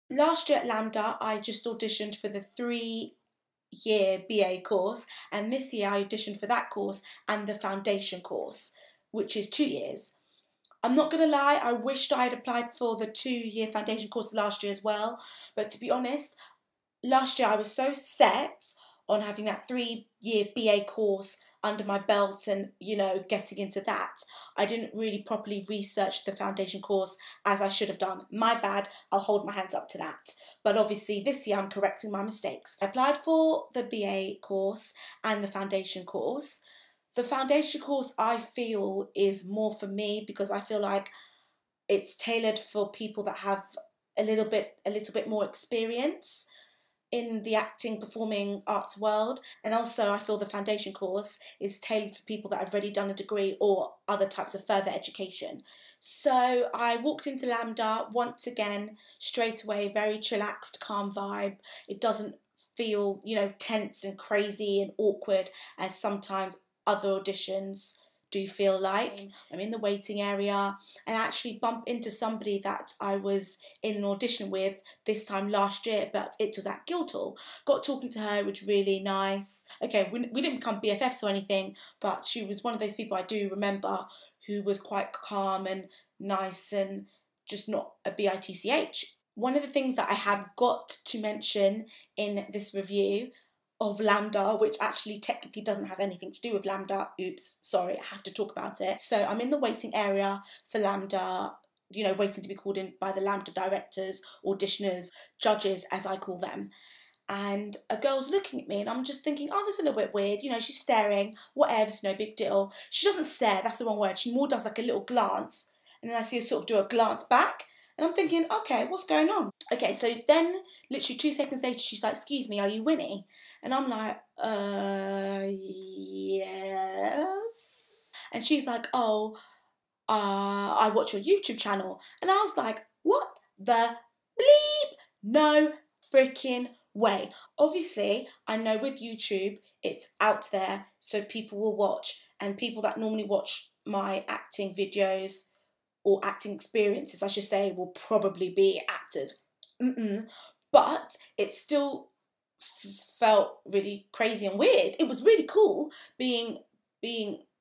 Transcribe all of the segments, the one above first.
Last year at LAMDA, I just auditioned for the 3-year BA course, and this year I auditioned for that course and the foundation course, which is 2 years. I'm not going to lie, I wished I had applied for the 2-year foundation course last year as well, but to be honest, last year I was so set on having that 3-year BA course under my belt and, getting into that. I didn't really properly research the foundation course as I should have done. My bad, I'll hold my hands up to that. But obviously this year I'm correcting my mistakes. I applied for the BA course and the foundation course. The foundation course I feel is more for me because I feel like it's tailored for people that have a little bit more experience in the acting, performing arts world. And also I feel the foundation course is tailored for people that have already done a degree or other types of further education. So I walked into LAMDA once again, straight away, very chillaxed, calm vibe. It doesn't feel, tense and crazy and awkward as sometimes other auditions do feel like. I'm in the waiting area and I actually bump into somebody that I was in an audition with this time last year, but it was at Guildhall. Got talking to her, which was really nice. Okay, we didn't become BFFs or anything, but she was one of those people I do remember who was quite calm and nice and just not a bitch. One of the things that I have got to mention in this review of LAMDA, which actually technically doesn't have anything to do with LAMDA. Oops, sorry, I have to talk about it. So I'm in the waiting area for LAMDA, waiting to be called in by the LAMDA directors, auditioners, judges, as I call them. And a girl's looking at me and I'm just thinking, oh, this is a little bit weird. She's staring, whatever, it's no big deal. She doesn't stare, that's the wrong word. She more does like a little glance. And then I see her sort of do a glance back. And I'm thinking, okay, what's going on? Okay, so then literally 2 seconds later, she's like, excuse me, are you Winnie? And I'm like, yes. And she's like, oh, I watch your YouTube channel. And I was like, what the bleep? No freaking way. Obviously, I know with YouTube, it's out there, so people will watch. And people that normally watch my acting videos, or acting experiences, I should say, will probably be actors. But it still felt really crazy and weird. It was really cool being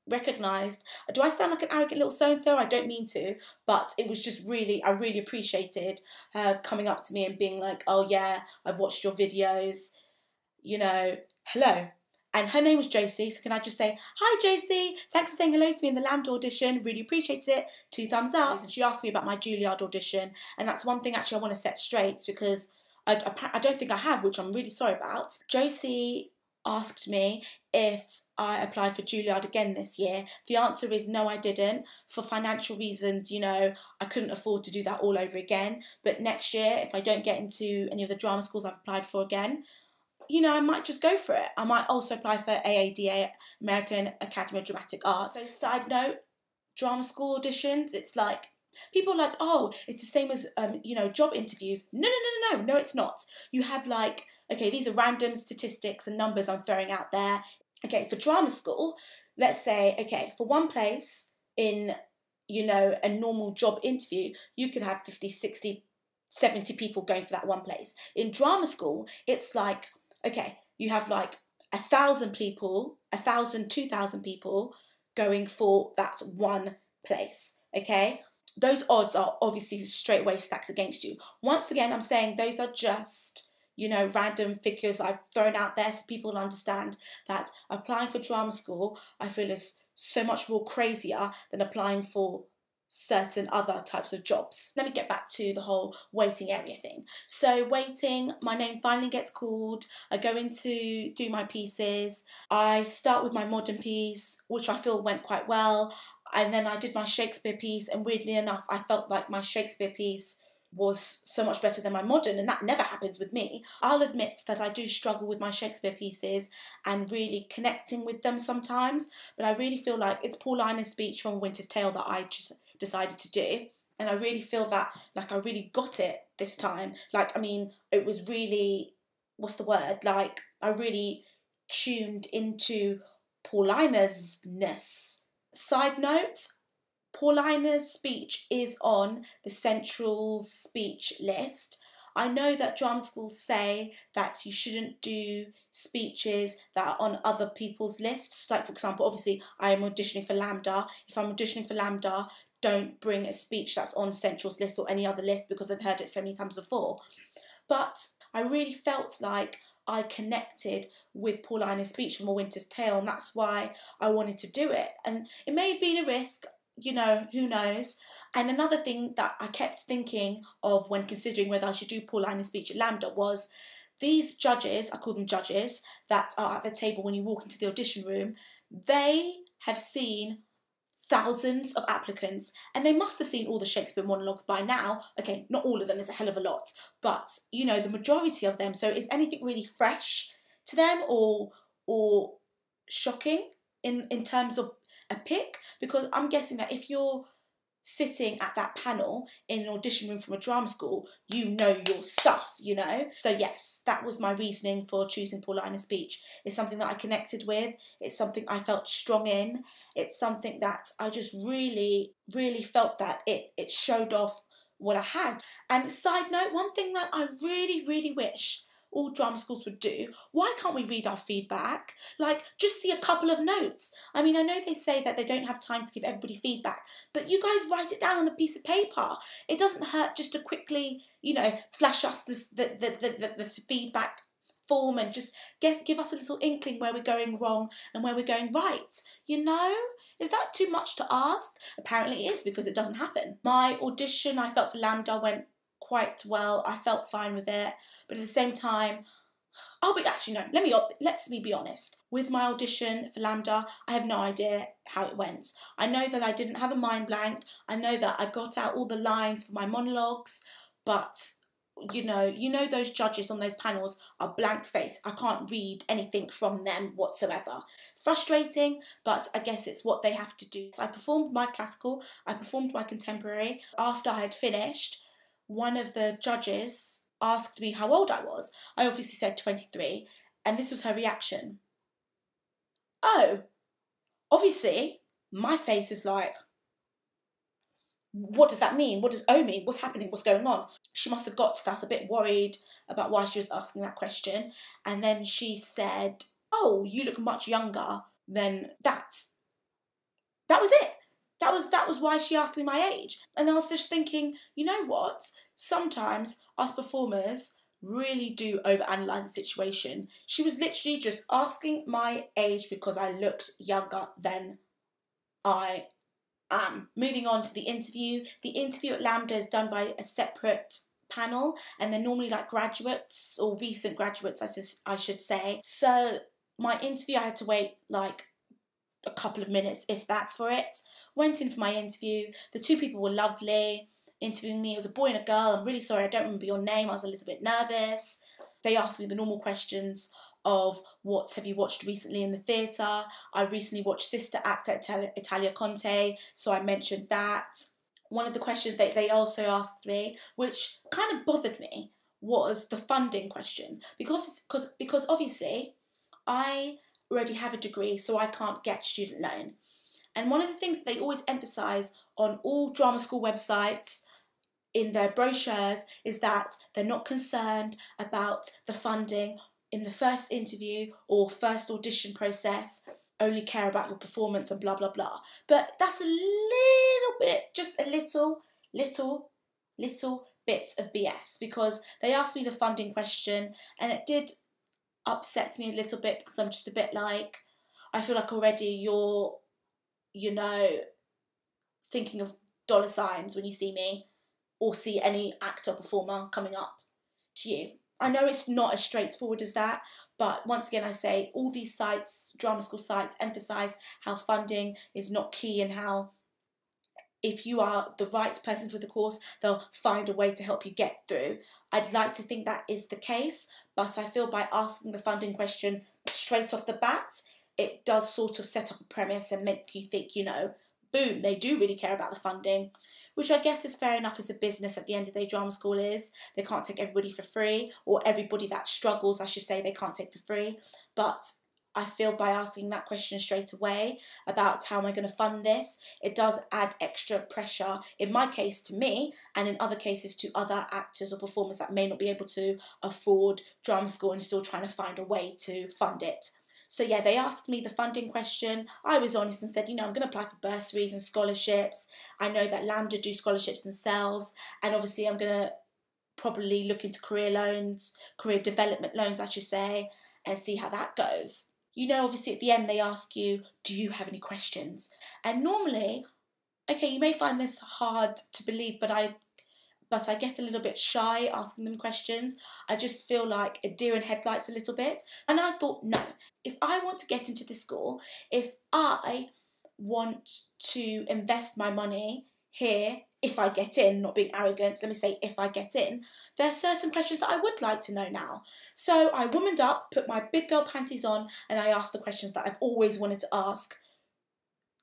recognised. Do I sound like an arrogant little so-and-so? I don't mean to, but it was just really, I really appreciated her coming up to me and being like, oh yeah, I've watched your videos, hello. And her name was Josie, so can I just say, hi Josie, thanks for saying hello to me in the LAMDA audition, really appreciate it, 2 thumbs up. And she asked me about my Juilliard audition, and that's one thing actually I want to set straight because I don't think I have, which I'm really sorry about. Josie asked me if I applied for Juilliard again this year. The answer is no, I didn't. For financial reasons, I couldn't afford to do that all over again. But next year, if I don't get into any of the drama schools I've applied for again, I might just go for it. I might also apply for AADA, American Academy of Dramatic Arts. So side note, drama school auditions, it's like, people are like, oh, it's the same as, job interviews. No, it's not. You have like, okay, these are random statistics and numbers I'm throwing out there. Okay, for drama school, let's say, okay, for one place in, a normal job interview, you could have 50, 60, 70 people going for that one place. In drama school, it's like, okay, you have like 1,000 people, 1,000, 2,000 people going for that one place, okay? Those odds are obviously straight away stacked against you. Once again, I'm saying those are just, random figures I've thrown out there so people understand that applying for drama school, I feel is so much more crazier than applying for certain other types of jobs. Let me get back to the whole waiting area thing. So waiting, my name finally gets called. I go in to do my pieces. I start with my modern piece, which I feel went quite well. And then I did my Shakespeare piece, and weirdly enough, I felt like my Shakespeare piece was so much better than my modern, and that never happens with me. I'll admit that I do struggle with my Shakespeare pieces and really connecting with them sometimes, but I really feel like it's Paulina's speech from Winter's Tale that I just decided to do, and I really feel that like I really got it this time. Like, I mean, it was really, what's the word, like I really tuned into Paulina's ness. Side note, Paulina's speech is on the central speech list. I know that drama schools say that you shouldn't do speeches that are on other people's lists. Like, for example, obviously I am auditioning for LAMDA. If I'm auditioning for LAMDA, don't bring a speech that's on Central's list or any other list, because I've heard it so many times before. But I really felt like I connected with Paulina's speech from A Winter's Tale, and that's why I wanted to do it. And it may have been a risk, you know, who knows. And another thing that I kept thinking of when considering whether I should do Paulina's speech at LAMDA was these judges, I call them judges, that are at the table when you walk into the audition room, they have seen thousands of applicants, and they must have seen all the Shakespeare monologues by now. Okay, not all of them, there's a hell of a lot, but you know, the majority of them. So is anything really fresh to them or shocking in terms of a pick? Because I'm guessing that if you're sitting at that panel in an audition room from a drama school, you know your stuff, you know? So yes, that was my reasoning for choosing Paulina's speech. It's something that I connected with. It's something I felt strong in. It's something that I just really, really felt that it showed off what I had. And side note, one thing that I really, really wish all drama schools would do, why can't we read our feedback? Like, just see a couple of notes. I mean, I know they say that they don't have time to give everybody feedback, but you guys write it down on a piece of paper. It doesn't hurt just to quickly, you know, flash us the feedback form and just give us a little inkling where we're going wrong and where we're going right, you know? Is that too much to ask? Apparently it is, because it doesn't happen. My audition, I felt, for LAMDA went quite well. I felt fine with it, but at the same time, let's me be honest. With my audition for LAMDA, I have no idea how it went. I know that I didn't have a mind blank. I know that I got out all the lines for my monologues, but you know those judges on those panels are blank faced. I can't read anything from them whatsoever. Frustrating, but I guess it's what they have to do. So I performed my classical, I performed my contemporary. After I had finished, one of the judges asked me how old I was. I obviously said 23, and this was her reaction. Oh, obviously, my face is like, what does that mean? What does O mean? What's happening? What's going on? She must have got to that. I was a bit worried about why she was asking that question. And then she said, oh, you look much younger than that. That was it. That was why she asked me my age. And I was just thinking, you know what? Sometimes us performers really do overanalyze the situation. She was literally just asking my age because I looked younger than I am. Moving on to the interview. The interview at LAMDA is done by a separate panel, and they're normally like graduates or recent graduates, I should say. So my interview, I had to wait like a couple of minutes, if that's for it. Went in for my interview. The two people were lovely interviewing me. It was a boy and a girl. I'm really sorry, I don't remember your name. I was a little bit nervous. They asked me the normal questions of what have you watched recently in the theatre. I recently watched Sister Act at Italia Conte, so I mentioned that. One of the questions that they also asked me, which kind of bothered me, was the funding question. Because obviously I already have a degree, so I can't get student loan. And one of the things that they always emphasise on all drama school websites in their brochures is that they're not concerned about the funding in the first interview or first audition process, only care about your performance and blah, blah, blah. But that's a little bit, just a little bit of BS, because they asked me the funding question and it did upset me a little bit, because I'm just a bit like, I feel like already you're, you know, thinking of dollar signs when you see me or see any actor or performer coming up to you. I know it's not as straightforward as that, but once again I say all these sites, drama school sites, emphasise how funding is not key and how if you are the right person for the course, they'll find a way to help you get through. I'd like to think that is the case, but I feel by asking the funding question straight off the bat, it does sort of set up a premise and make you think, you know, boom, they do really care about the funding, which I guess is fair enough as a business. At the end of the day, drama school is. They can't take everybody for free, or everybody that struggles, I should say, they can't take for free. But I feel by asking that question straight away about how am I going to fund this, it does add extra pressure, in my case to me, and in other cases to other actors or performers that may not be able to afford drama school and still trying to find a way to fund it. So yeah, they asked me the funding question. I was honest and said, I'm going to apply for bursaries and scholarships. I know that LAMDA do scholarships themselves, and obviously I'm going to probably look into career loans, career development loans I should say, and see how that goes. Obviously at the end they ask you, do you have any questions? And normally, okay, you may find this hard to believe, but I get a little bit shy asking them questions. I just feel like a deer in headlights a little bit. And I thought, no, if I want to get into this school, if I want to invest my money here, if I get in, not being arrogant, let me say if I get in, there are certain questions that I would like to know now. So I womaned up, put my big girl panties on, and I asked the questions that I've always wanted to ask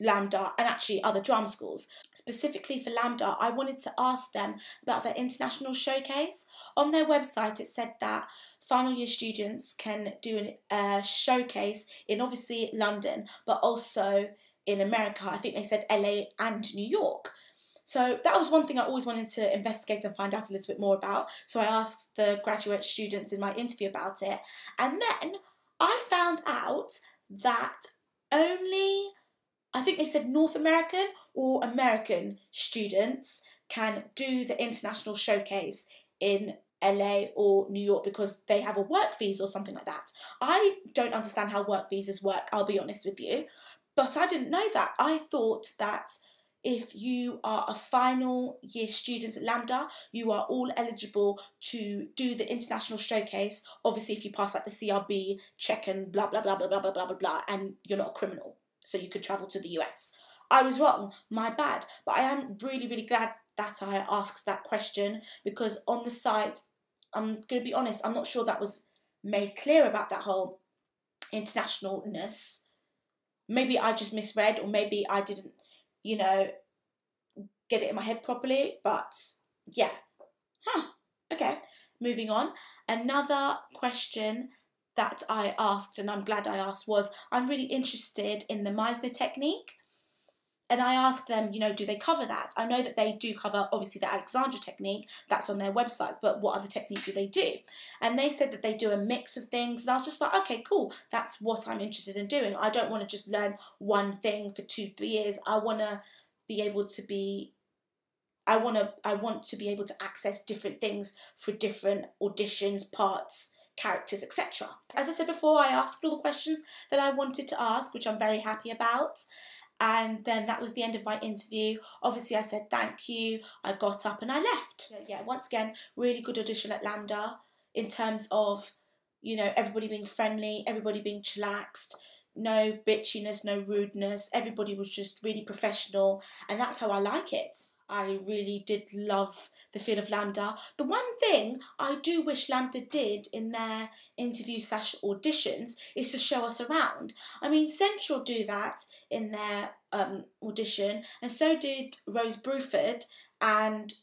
LAMDA and actually other drama schools. Specifically for LAMDA, I wanted to ask them about their international showcase. On their website it said that final year students can do a showcase in obviously London, but also in America. I think they said LA and New York. So that was one thing I always wanted to investigate and find out a little bit more about. So I asked the graduate students in my interview about it. And then I found out that only, I think they said North American or American students can do the international showcase in LA or New York because they have a work visa or something like that. I don't understand how work visas work, I'll be honest with you. But I didn't know that. I thought that if you are a final year student at LAMDA, you are all eligible to do the international showcase. Obviously, if you pass like the CRB check and blah, blah, blah, blah, blah, blah, blah, blah, blah, and you're not a criminal, so you could travel to the US. I was wrong, my bad. But I am really, really glad that I asked that question because on the site, I'm going to be honest, I'm not sure that was made clear about that whole internationalness. Maybe I just misread, or maybe I didn't, get it in my head properly, but yeah. Okay, moving on. Another question that I asked, and I'm glad I asked, was I'm really interested in the Meisner Technique. And I asked them, do they cover that? I know that they do cover, obviously, the Alexandra Technique. That's on their website. But what other techniques do they do? And they said that they do a mix of things. And I was just like, okay, cool. That's what I'm interested in doing. I don't want to just learn one thing for 2-3 years. I want to be able to I want to be able to access different things for different auditions, parts, characters, etc. As I said before, I asked all the questions that I wanted to ask, which I'm very happy about. And then that was the end of my interview. Obviously, I said thank you. I got up and I left. Yeah, once again, really good audition at LAMDA in terms of, everybody being friendly, everybody being chillaxed, no bitchiness, no rudeness. Everybody was just really professional, and that's how I like it. I really did love the feel of LAMDA. The one thing I do wish LAMDA did in their interview/auditions is to show us around. I mean, Central do that in their audition, and so did Rose Bruford, and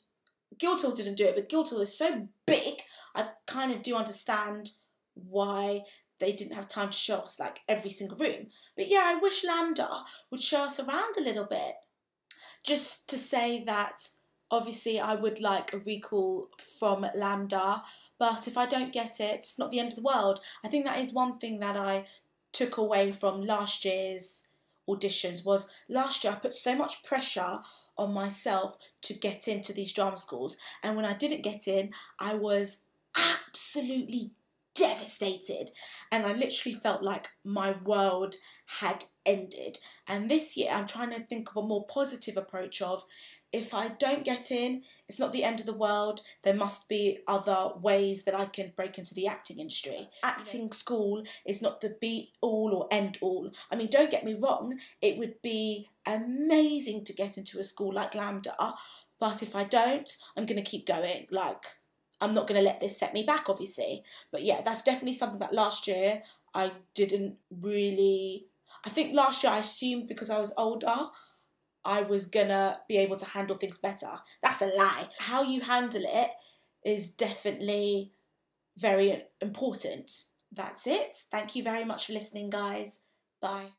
Guildhall didn't do it, but Guildhall is so big, I kind of do understand why they didn't have time to show us like every single room. But yeah, I wish LAMDA would show us around a little bit. Just to say that obviously I would like a recall from LAMDA, but if I don't get it, it's not the end of the world. I think that is one thing that I took away from last year's auditions, was last year I put so much pressure on myself to get into these drama schools, and when I didn't get in, I was absolutely devastated, and I literally felt like my world had ended. And this year I'm trying to think of a more positive approach of, if I don't get in, it's not the end of the world. There must be other ways that I can break into the acting industry. Acting school is not the be all or end all. I mean, don't get me wrong, it would be amazing to get into a school like LAMDA, but if I don't, I'm going to keep going. I'm not going to let this set me back, obviously. But yeah, that's definitely something that last year I didn't really... I think last year I assumed because I was older, I was going to be able to handle things better. That's a lie. How you handle it is definitely very important. that's it. Thank you very much for listening, guys. Bye.